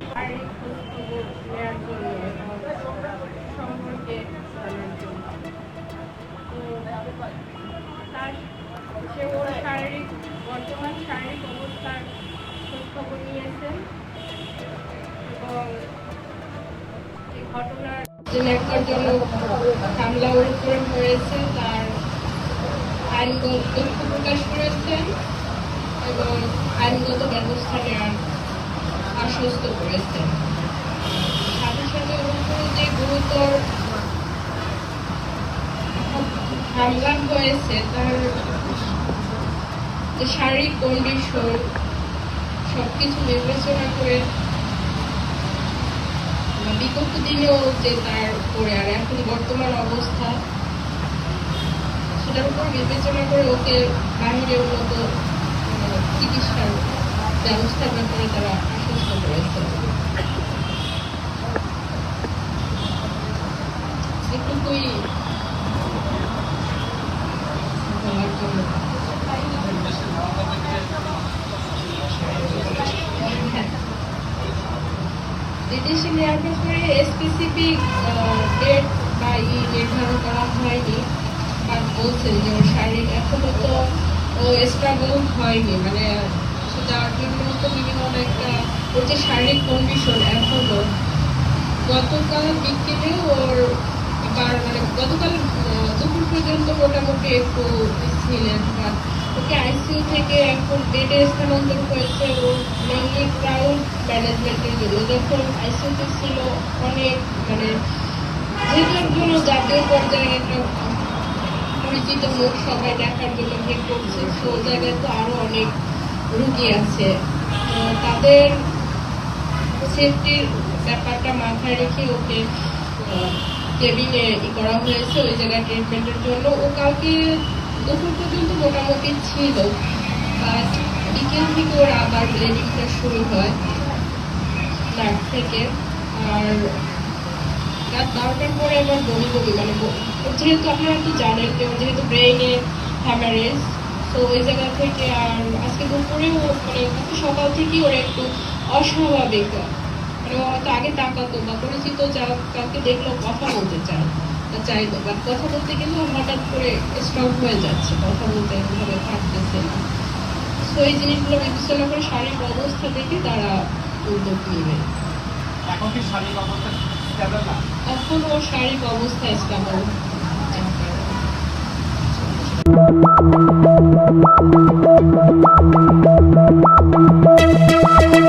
শারীরিক খোঁজখবর নেওয়ার জন্য সম্পর্কে জানার জন্য। তো তার সে ওর বর্তমান শারীরিক অবস্থার খোঁজখবর নিয়েছেন এবং এই ঘটনার যে লেখার জন্য হামলা ওর উপরে হয়েছে তার আইনগত দুঃখ প্রকাশ করেছেন এবং আইনগত ব্যবস্থা নেওয়ার আশ্বস্ত করেছেন। সাথে সাথে ওর উপরে যে গুরুতর হামলা হয়েছে তার যে শারীরিক কন্ডিশন সবকিছু বিবেচনা করে বিগত দিনেও যে তার উপরে আর এখন বর্তমান অবস্থা সেটার উপর বিবেচনা করে ওকে বাহিরে উন্নত চিকিৎসার ব্যবস্থার ব্যাপারে তারা আশ্বস্ত করেছে। এটুকুই বলার জন্য। বিদেশি নেওয়ার ব্যাপারে স্পেসিফিক ডেট বা নির্ধারণ করা হয়নি, বা বলছেন যে ওর শারীরিক এখনো তো ও স্ট্রাগল হয়নি, মানে যার জন্য তো মিনিমাম একটা ওর যে শারীরিক কন্ডিশন এখনো গতকাল বিকেলে ওর আবার মানে গতকাল দুপুর পর্যন্ত মোটামুটি একটু ছিলেন, বা ওকে আইসিইউ থেকে এখন বেডে স্থানান্তর হয়েছে ও মেনলি ক্রাউড ম্যানেজমেন্টের জন্য। যখন আইসিইউতে ছিল অনেক মানে যেটার জন্য জাতীয় পর্যায়ে একটা পরিচিত মুখ সবাই দেখার জন্য ভিড় করছে, সে জায়গায় তো আরো অনেক রুগী আছে, তাদের সেফটির ব্যাপারটা মাথায় রেখে ওকে কেবিনে করা হয়েছে ওই জায়গায় ট্রিটমেন্টের জন্য। ও কালকে দুপুর পর্যন্ত মোটামুটি ছিল, বাট বিকেল থেকে ওর আবার ব্লিডিংটা শুরু হয় নার্ভ থেকে, আর রাত 12টার পরে আবার বমি বমি মানে যেহেতু আপনারা তো জানেন যে যেহেতু ব্রেইনে হ্যামারেজ, তো ওই জায়গা থেকে আর আজকে দুপুরেও মানে সকাল থেকেই ওরা একটু অস্বাভাবিক, মানে ও হয়তো আগে তাকাতো বা পরিচিত যা কাউকে দেখলেও কথা বলতে চাইতো, বাট কথা বলতে কিন্তু হঠাৎ করে স্টপ হয়ে যাচ্ছে, কথা বলতে এভাবে পারতেছে না। তো এই জিনিসগুলো বিবেচনা করে শারীরিক অবস্থা দেখে তারা উদ্যোগ নেবে। এখন কি শারীরিক অবস্থা স্টেবল না? এখন ওর শারীরিক অবস্থা স্টেবল। Thank you.